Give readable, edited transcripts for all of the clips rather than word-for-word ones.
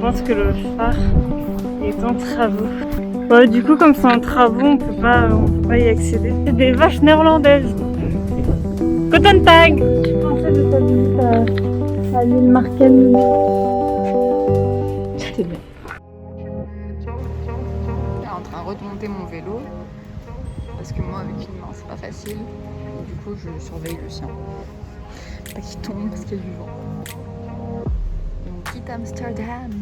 pense que le phare est en travaux. Ouais, du coup, comme c'est en travaux, on peut pas y accéder. C'est des vaches néerlandaises. Cotton Tag. Je pensais de ta visite à l'île Marken. C'était bien. Je suis en train de remonter mon vélo parce que moi avec une main c'est pas facile et du coup je surveille le sien. Pas qu'il tombe parce qu'il y a du vent. Et on quitte Amsterdam.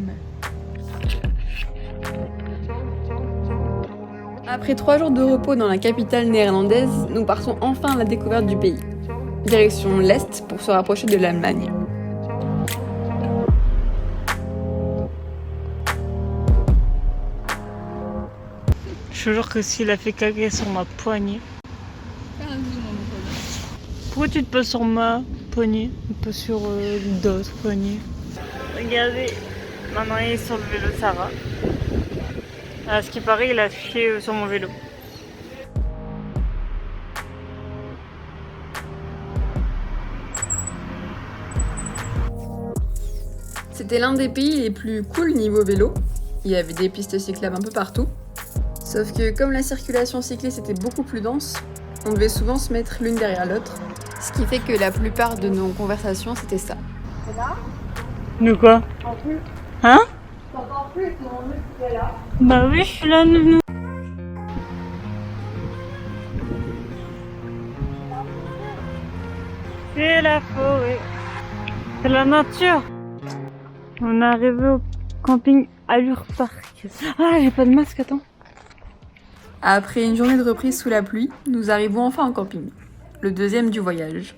Après 3 jours de repos dans la capitale néerlandaise, nous partons enfin à la découverte du pays. Direction l'Est pour se rapprocher de l'Allemagne. Je te jure que s'il a fait caca sur ma poignée. Pourquoi tu te poses sur ma poignée, pas sur d'autres poignées? Regardez, maintenant il est sur le vélo de Sarah. À ce qui paraît, il a chié sur mon vélo. C'était l'un des pays les plus cool niveau vélo. Il y avait des pistes cyclables un peu partout. Sauf que comme la circulation cycliste était beaucoup plus dense, on devait souvent se mettre l'une derrière l'autre. Ce qui fait que la plupart de nos conversations, c'était ça. C'est là? De quoi? En plus. Hein? T'entends plus, mon mec, c'est là. Bah oui, je suis là, nounou. C'est la forêt. C'est la nature. On est arrivé au camping Allure Park. Ah, j'ai pas de masque, attends. Après une journée de reprise sous la pluie, nous arrivons enfin en camping. Le deuxième du voyage.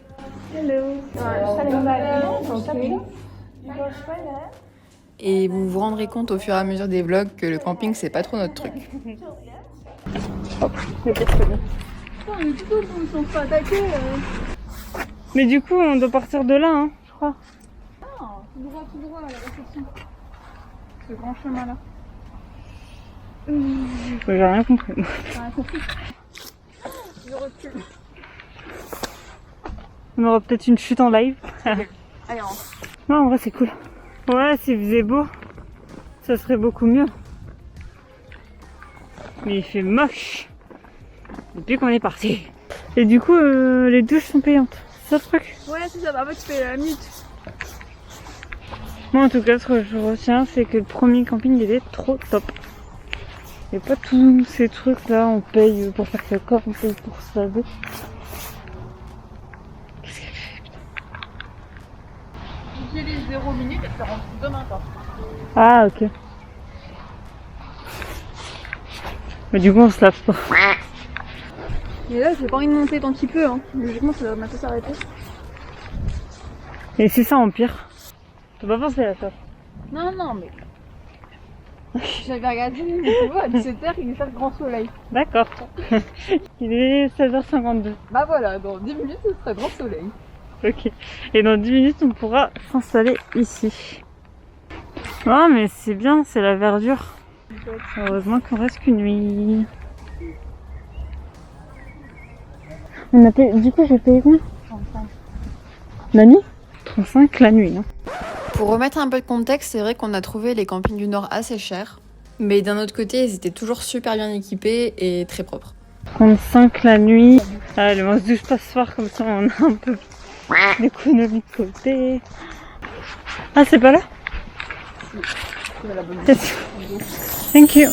Et vous vous rendrez compte au fur et à mesure des vlogs que le camping c'est pas trop notre truc. Mais du coup, on doit partir de là, hein, je crois. Tout droit à la réception. Ce grand chemin là. J'ai rien compris. Je recule. On aura peut-être une chute en live. Allez, on rentre. Non, en vrai, c'est cool. Ouais, s'il faisait beau, ça serait beaucoup mieux. Mais il fait moche depuis qu'on est parti. Et du coup, les douches sont payantes. C'est ça le truc? Ouais, c'est ça. Bah, en fait, tu fais la minute. Moi, en tout cas, ce que je retiens, c'est que le premier camping, il est trop top. Il n'y a pas tous ces trucs là, on paye pour faire ce corps, on paye pour se laver. Qu'est-ce qu'elle fait, putain? Utilise 0 minutes, elle te rentre demain, quoi. Ah, ok. Mais du coup, on se lave pas. Mais là, j'ai pas envie de monter tant qu'il peut, hein. Logiquement, ça doit bientôt s'arrêter. Et si ça empire? T'as pas pensé à ça? Non, non, mais. J'avais regardé, tu vois, à 17h, il fait le grand soleil. D'accord. Il est 16h52. Bah voilà, dans 10 minutes, ce serait grand soleil. Ok. Et dans 10 minutes, on pourra s'installer ici. Ah, mais c'est bien, c'est la verdure. Heureusement qu'on reste qu'une nuit. On a payé... Du coup, j'ai payé combien? 35. La nuit? 35 la nuit, hein. Pour remettre un peu de contexte, c'est vrai qu'on a trouvé les campings du Nord assez chers. Mais d'un autre côté, ils étaient toujours super bien équipés et très propres. 35 la nuit. Allez, on se douche pas ce soir, comme ça on a un peu d'économie de côté. Ah, c'est pas là? C'est la bonne idée. Yes. Thank you.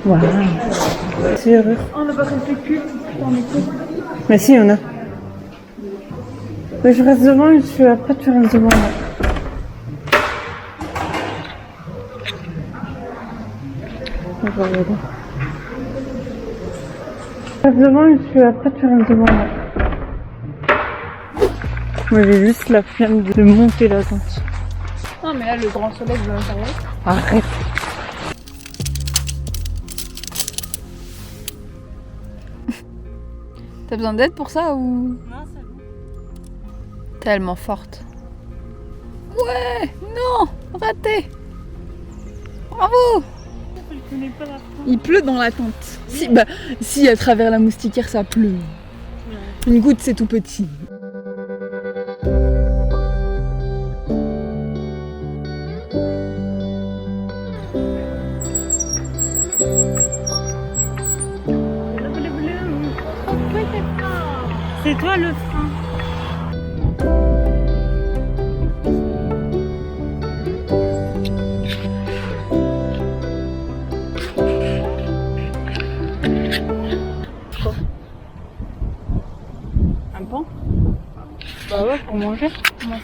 Waouh. Serrure. On n'a pas fait cul. Mais si, on a. Mais je reste devant, je suis après, tu restes devant moi. Je reste devant, je suis après, tu restes devant moi. Moi, j'ai juste la flemme de monter la tente. Non, mais là, le grand soleil de l'intérieur. Arrête. T'as besoin d'aide pour ça ou... Non, c'est bon. Tellement forte. Ouais, non, raté. Bravo. Il pleut dans la tente. Si, bah, si à travers la moustiquaire ça pleut. Une goutte c'est tout petit. C'est toi le frein. Un pan? Bah ouais, pour manger. Comment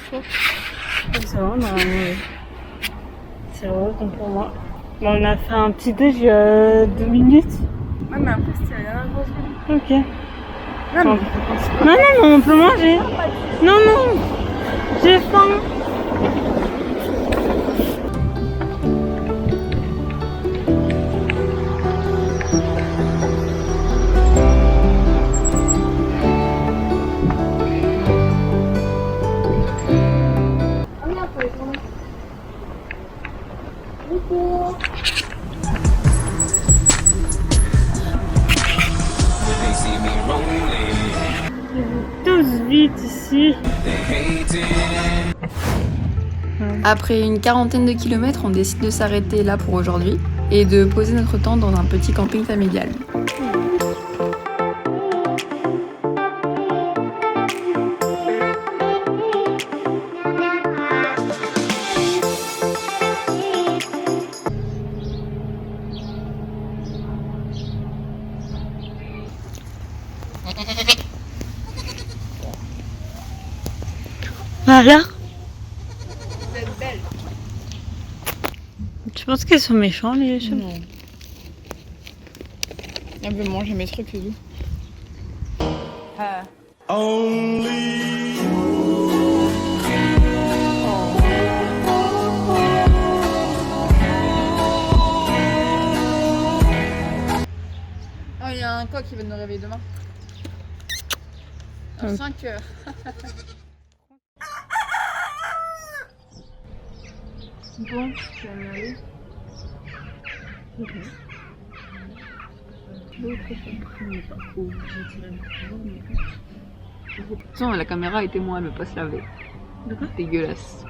ça va, on a mangé. C'est vrai, donc pour moi. Bon, on a fait un petit déj il y a 2 minutes. Ouais, mais après, c'était rien à manger. Ok. Non, Non, non, on peut manger. Non, non, j'ai faim. Tous vite ici. Après une quarantaine de kilomètres, on décide de s'arrêter là pour aujourd'hui et de poser notre tente dans un petit camping familial. Voilà. Vous êtes belle. Tu penses qu'ils sont méchants les chevaux? Non. Elle veut manger mes trucs, c'est tout. Oh, il y a un coq qui va nous réveiller demain. À 5 heures. Bon, tu vas y aller. Ok. Attention, la caméra est témoin, elle ne veut pas se laver. D'accord. Dégueulasse.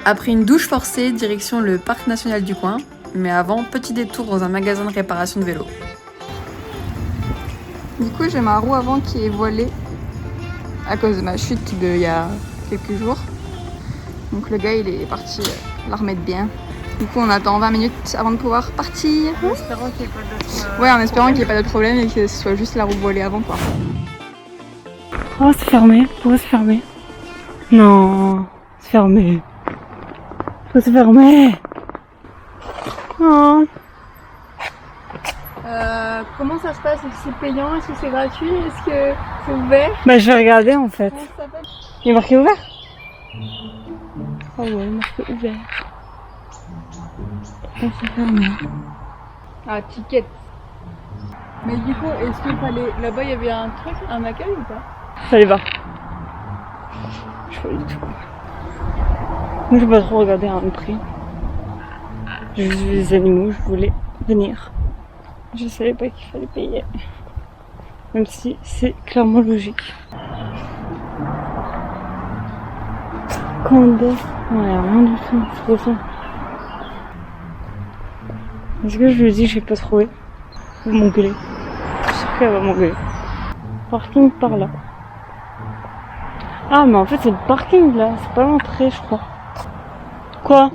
Après une douche forcée, direction le parc national du coin. Mais avant, petit détour dans un magasin de réparation de vélo. Du coup, j'ai ma roue avant qui est voilée à cause de ma chute d'il y a quelques jours. Donc le gars, il est parti la remettre bien. Du coup, on attend 20 minutes avant de pouvoir partir. En espérant qu'il n'y ait pas d'autres. Ouais, en espérant qu'il n'y ait pas d'autre problème et que ce soit juste la roue voilée avant, quoi. Oh, c'est fermé. Pourquoi c'est fermé? Non, c'est fermé. Pourquoi c'est fermé? Oh. Comment ça se passe? Est-ce que c'est payant? Est-ce que c'est gratuit? Est-ce que c'est ouvert? Bah, je vais regarder en fait. Comment ça s'appelle? Il est marqué ouvert? Oh ouais, il est marqué ouvert. Pourquoi c'est fermé? Ah, ticket. Mais du coup, est-ce qu'il fallait... Là-bas, il y avait un truc, un accueil ou pas? Fallait pas. Je sais pas du tout. Moi, je vais pas trop regarder un prix. J'ai juste vu les animaux, je voulais venir. Je savais pas qu'il fallait payer. Même si c'est clairement logique. Condé. Ouais, rien du tout. C'est trop ça. Est-ce que je lui dis que j'ai pas trouvé? Elle va m'engueuler. Je suis sûre qu'elle va m'engueuler. Parking par là. Ah, mais en fait, c'est le parking là. C'est pas l'entrée, je crois. Quoi?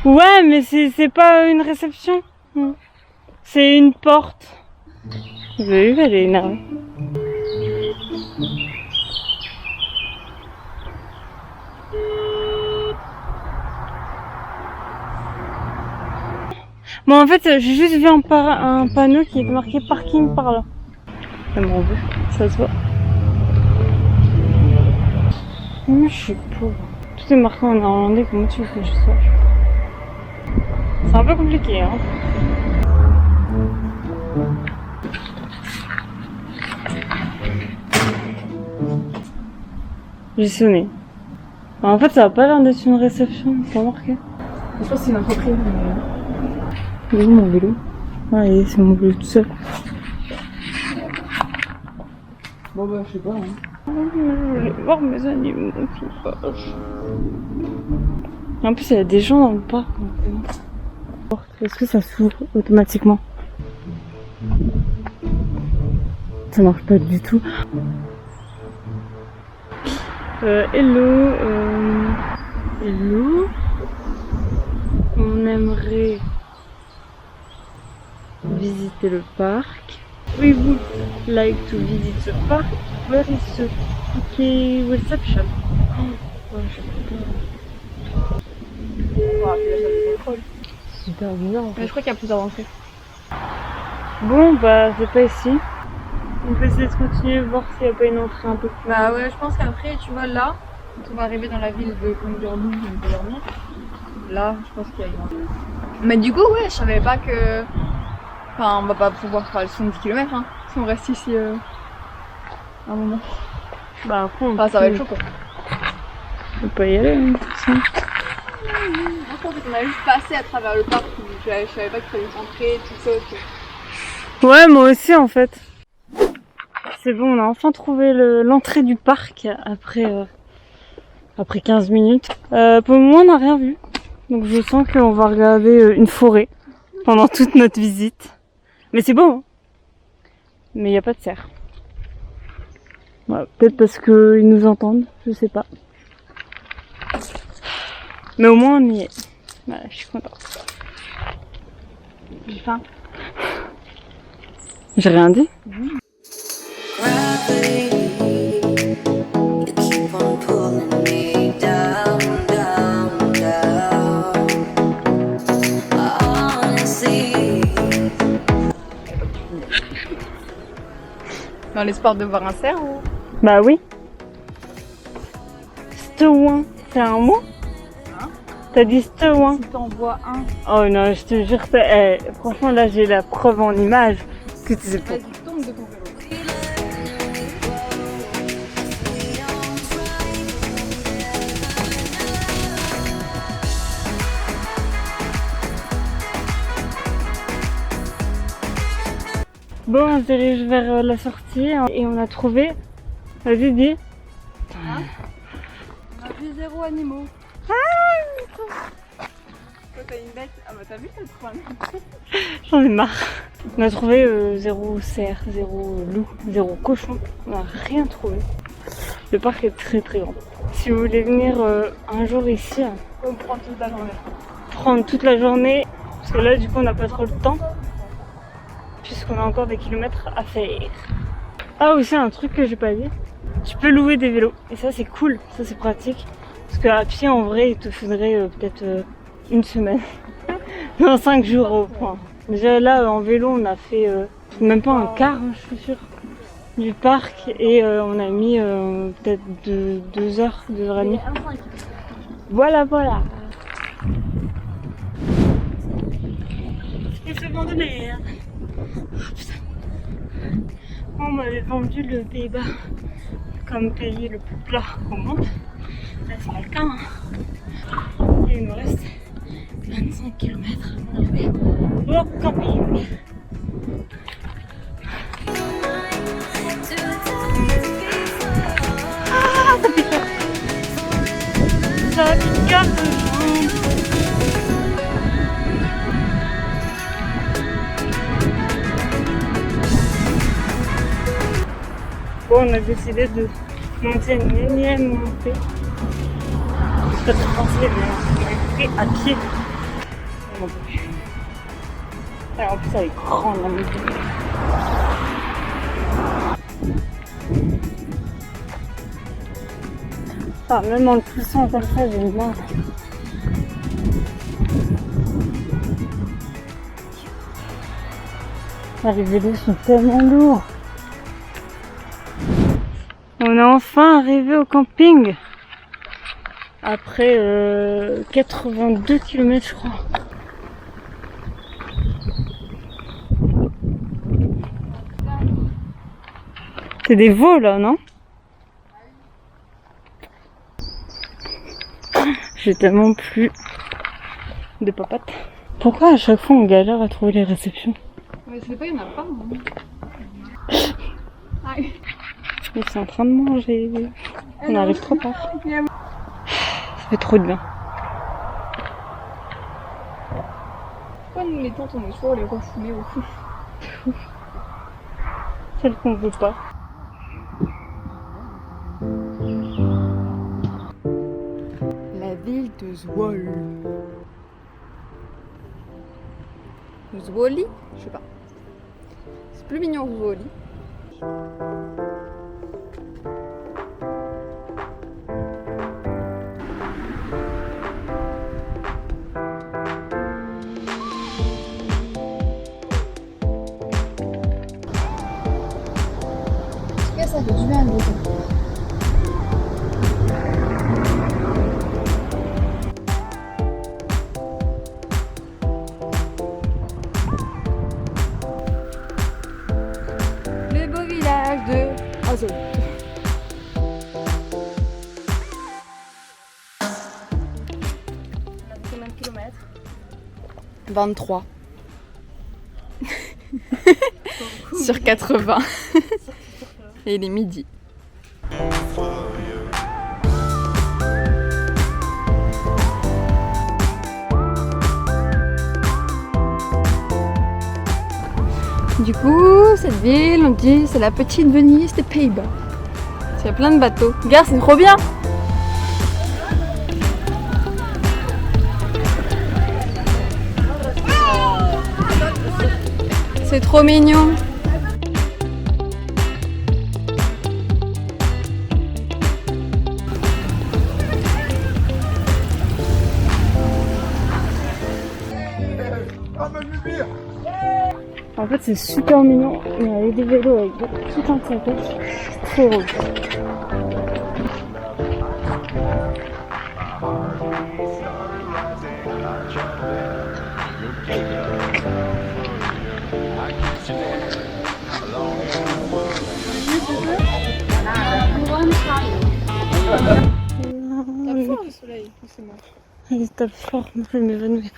Ouais, mais c'est pas une réception. C'est une porte. Vous avez vu, elle est énervée. Bon, en fait, j'ai juste vu un panneau qui était marqué parking par là. Elle m'en veut, ça se voit. Moi, je suis pauvre. Tout est marqué en néerlandais, comment tu veux que je sache? C'est un peu compliqué, hein. J'ai sonné. En fait, ça a pas l'air d'être une réception, c'est pas marqué. Je pense que c'est une entreprise. Il est où mon vélo? Ah, c'est mon vélo tout seul. Bon bah je sais pas. Hein. Je voulais voir mes animaux qui fâchent. En plus, il y a des gens dans le parc. Est-ce que ça s'ouvre automatiquement? ça marche pas du tout. Hello. Hello. On aimerait visiter le parc. We would like to visit the park. Where is the key reception? Oh, je sais pas. Super bizarre. En fait. Mais je crois qu'il y a plusieurs entrées. Bon, bah, c'est pas ici. On peut essayer de continuer, voir s'il n'y a pas une entrée un peu plus. Bah ouais, je pense qu'après, tu vois, là, quand on va arriver dans la ville de Congerlou, là, je pense qu'il y a une entrée. Mais du coup, ouais, je savais pas que... Enfin, on va pas pouvoir faire le 70 km, hein, si on reste ici un moment. Bah, après, Enfin, ça va être chaud, quoi. On peut pas y aller, hein, ça. Je pense qu'on a juste passé à travers le parc, je savais pas qu'il fallait rentrer, tout ça. Ouais, moi aussi, en fait. C'est bon, on a enfin trouvé l'entrée du parc après 15 minutes. Pour le moment, on n'a rien vu. Donc je sens qu'on va regarder une forêt pendant toute notre visite. Mais c'est beau, hein. Mais il n'y a pas de cerf. Ouais, peut-être parce qu'ils nous entendent, je sais pas. Mais au moins on y est. Voilà, je suis contente. J'ai faim. J'ai rien dit. Dans l'espoir de voir un cerf ou... Bah oui. Stouin, c'est un mot? Hein? T'as dit stouin? Si t'en vois un... Oh non, je te jure, franchement là j'ai la preuve en image que c'est pour... Vas-y, tombe de ton vélo. Bon, on se dirige vers la sortie et on a trouvé... Vas-y, dis. On a vu 0 animaux. Toi t'as une bête. Ah bah t'as vu, t'as trop un... J'en ai marre. On a trouvé 0 cerf, 0 loup, 0 cochon. On n'a rien trouvé. Le parc est très très grand. Si vous voulez venir un jour ici, On prend toute la journée. prendre toute la journée, parce que là du coup on n'a pas trop le temps, puisqu'on a encore des kilomètres à faire. Ah aussi un truc que j'ai pas dit, tu peux louer des vélos, et ça c'est cool, ça c'est pratique, parce qu'à pied en vrai il te faudrait peut-être une semaine, non 5 jours au point. Déjà là en vélo on a fait même pas un quart, hein, je suis sûre, du parc, et on a mis peut-être 2 heures, 2 heures et demie. Voilà. Et c'est bon de l'air. On m'avait vendu le Pays-Bas comme pays le plus plat au monde. Là c'est pas le cas. Hein. Et il nous reste 25 km à arriver au camping. Ah, ça pique. Ça pique à deux jambes. Bon, on a décidé de monter une énième montée. C'est pas très facile, mais on a pris à pied. On en peut plus. Alors, en plus, elle est grande la montée. Ah, même en le poussant comme ça, j'ai une main. Ah, les vélos sont tellement lourds. On est enfin arrivé au camping. Après 82 km je crois. C'est des veaux là, non? J'ai tellement plus de papates. Pourquoi à chaque fois on galère à trouver les réceptions? Mais c'est pas, il y en a pas. Hein. Aïe. Ils sont en train de manger. On arrive trop tard. Ça fait trop de bien. Pourquoi nous mettons ton mouchoir les refouler au fou? celle qu'on veut pas. La ville de Zwolle. Zwoli? Je sais pas. C'est plus mignon que Zwoli. Ça fait du bien le bouton. Le beau village de Azul. On a fait combien de kilomètres? 23. Sur 80. Et il est midi. Du coup, cette ville, on dit c'est la petite Venise des Pays-Bas. Il y a plein de bateaux. Regarde, c'est trop bien! C'est trop mignon! En fait, c'est super mignon, mais avec des vélos avec tout un sacoche, c'est très drôle. Tape fort le soleil, c'est moi. Il tape fort, je vais m'évanouir.